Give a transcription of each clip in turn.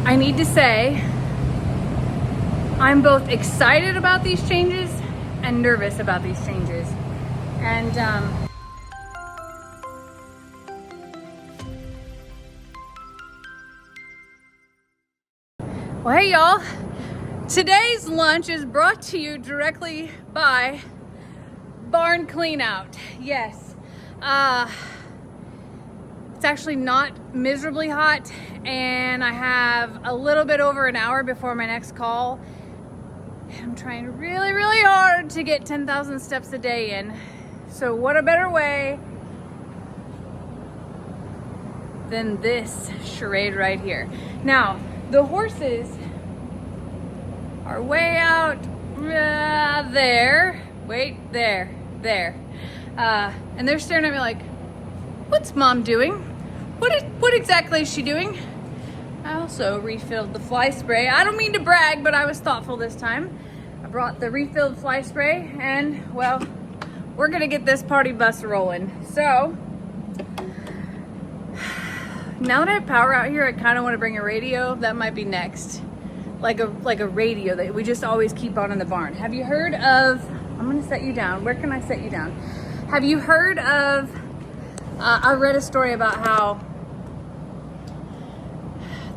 I need to say, I'm both excited about these changes and nervous about these changes. And well, hey y'all. Today's lunch is brought to you directly by Barn Cleanout. Yes. It's actually not miserably hot, and I have a little bit over an hour before my next call. I'm trying really, really hard to get 10,000 steps a day in. So what a better way than this charade right here. Now, the horses are way out there. Wait, there. And they're staring at me like, what's mom doing? What exactly is she doing? I also refilled the fly spray. I don't mean to brag, but I was thoughtful this time. I brought the refilled fly spray, and well, we're gonna get this party bus rolling. So, now that I have power out here, I kind of want to bring a radio. That might be next. Like a radio that we just always keep on in the barn. Have you heard of, I'm gonna set you down. Where can I set you down? Have you heard of, I read a story about how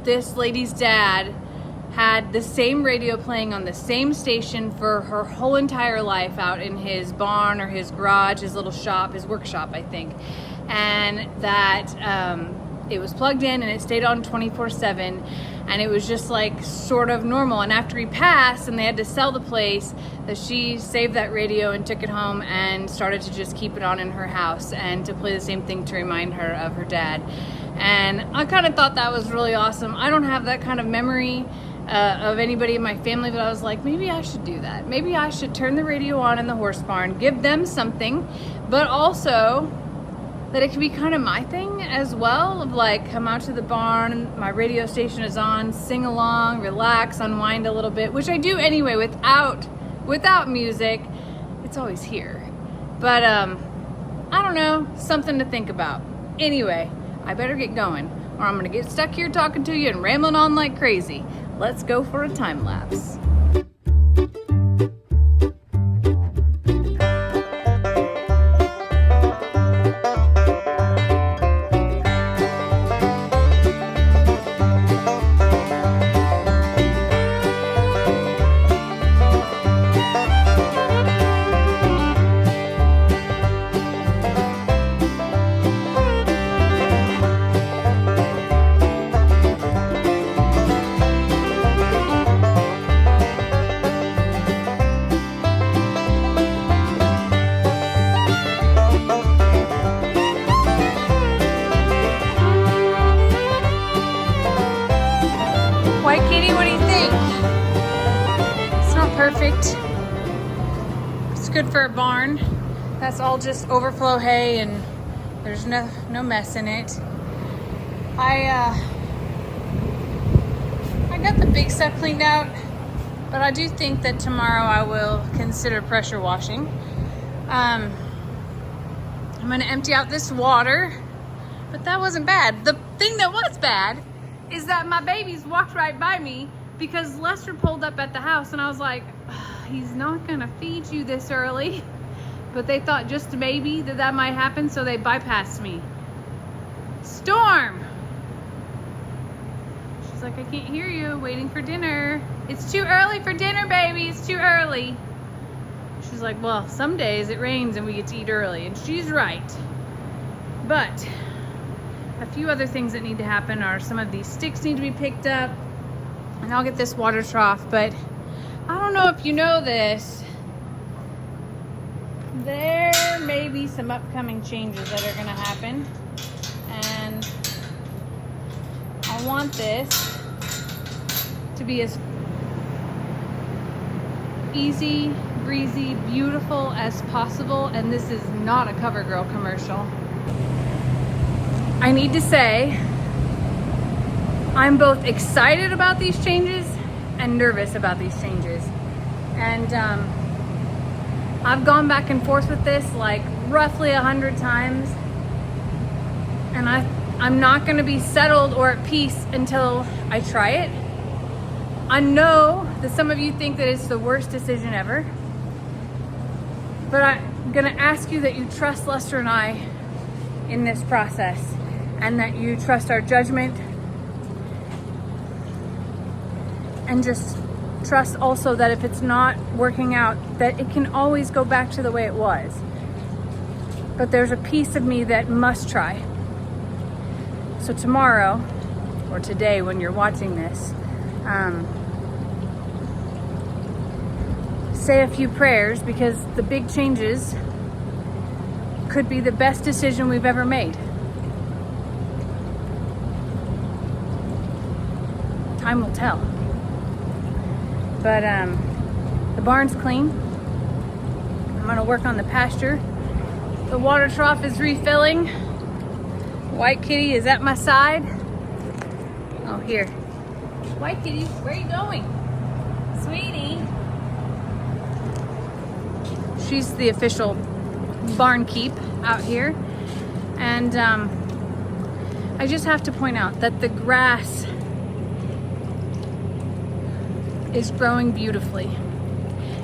this lady's dad had the same radio playing on the same station for her whole entire life out in his barn or his garage, his little shop, his workshop, I think. And that it was plugged in and it stayed on 24/7, and it was just like sort of normal. And after he passed and they had to sell the place, that she saved that radio and took it home and started to just keep it on in her house and to play the same thing to remind her of her dad. And I kind of thought that was really awesome. I don't have that kind of memory of anybody in my family, but I was like, maybe I should do that. Maybe I should turn the radio on in the horse barn, give them something, but also that it could be kind of my thing as well, of like, come out to the barn, my radio station is on, sing along, relax, unwind a little bit, which I do anyway without music. It's always here. But I don't know, something to think about. Anyway, I better get going, or I'm gonna get stuck here talking to you and rambling on like crazy. Let's go for a time lapse. White Kitty, what do you think? It's not perfect. It's good for a barn. That's all just overflow hay and there's no mess in it. I got the big stuff cleaned out, but I do think that tomorrow I will consider pressure washing. I'm gonna empty out this water, but that wasn't bad. The thing that was bad is that my babies walked right by me because Lester pulled up at the house, and I was like, he's not gonna feed you this early. But they thought just maybe that might happen, so they bypassed me. Storm! She's like, I can't hear you, waiting for dinner. It's too early for dinner, baby, it's too early. She's like, well, some days it rains and we get to eat early, and she's right. But a few other things that need to happen are some of these sticks need to be picked up, and I'll get this water trough. But I don't know if you know this, there may be some upcoming changes that are going to happen, and I want this to be as easy, breezy, beautiful as possible, and this is not a CoverGirl commercial. I need to say, I'm both excited about these changes and nervous about these changes. And I've gone back and forth with this like roughly 100 times. And I'm not going to be settled or at peace until I try it. I know that some of you think that it's the worst decision ever, but I'm going to ask you that you trust Lester and I in this process, and that you trust our judgment, and just trust also that if it's not working out, that it can always go back to the way it was. But there's a piece of me that must try. So tomorrow, or today when you're watching this, say a few prayers, because the big changes could be the best decision we've ever made. Time will tell. But the barn's clean. I'm gonna work on the pasture. The water trough is refilling. White kitty is at my side. Oh, here. White kitty, where are you going? Sweetie. She's the official barn keep out here. And I just have to point out that the grass is growing beautifully,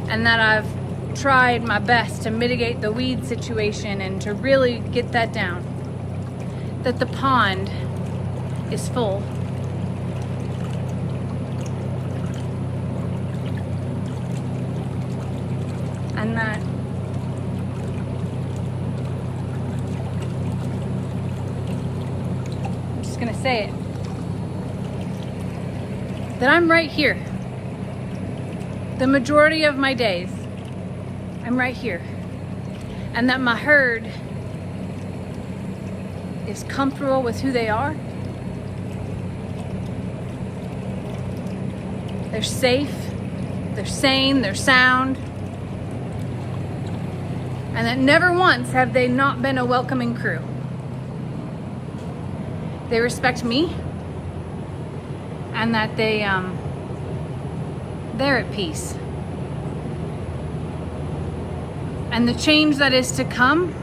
and that I've tried my best to mitigate the weed situation and to really get that down. That the pond is full. And that I'm just gonna say it, that I'm right here. The majority of my days, I'm right here. And that my herd is comfortable with who they are. They're safe, they're sane, they're sound. And that never once have they not been a welcoming crew. They respect me, and that they're at peace. And the change that is to come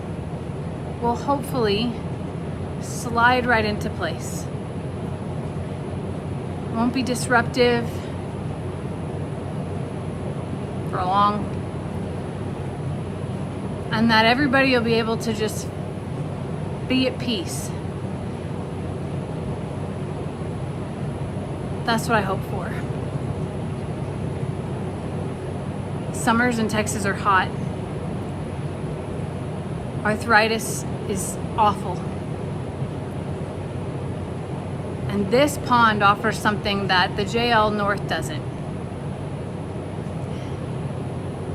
will hopefully slide right into place. It won't be disruptive for long. And that everybody will be able to just be at peace. That's what I hope for. Summers in Texas are hot. Arthritis is awful. And this pond offers something that the JL North doesn't.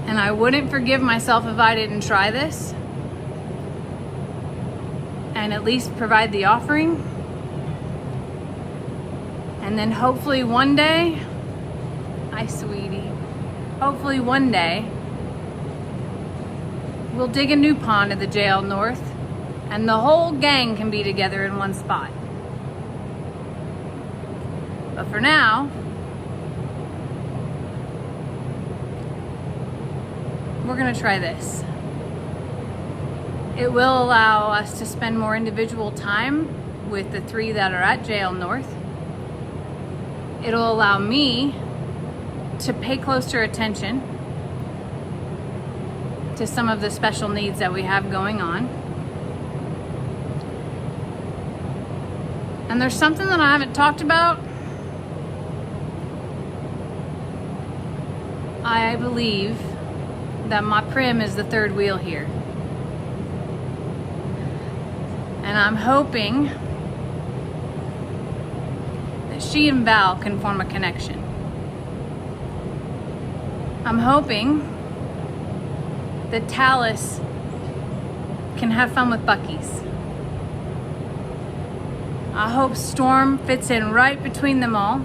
And I wouldn't forgive myself if I didn't try this and at least provide the offering. And then hopefully one day, hi sweetie, hopefully one day we'll dig a new pond at the JL North and the whole gang can be together in one spot. But for now, we're gonna try this. It will allow us to spend more individual time with the three that are at JL North. It'll allow me to pay closer attention to some of the special needs that we have going on. And there's something that I haven't talked about. I believe that my Prim is the third wheel here. And I'm hoping that she and Val can form a connection. I'm hoping that Talus can have fun with Buc-ee's. I hope Storm fits in right between them all.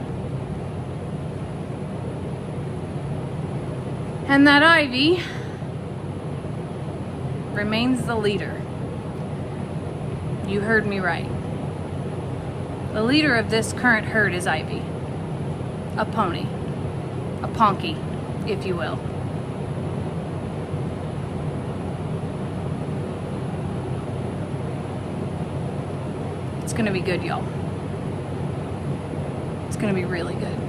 And that Ivy remains the leader. You heard me right. The leader of this current herd is Ivy. A pony. A ponky, if you will. It's gonna be good, y'all. It's gonna be really good.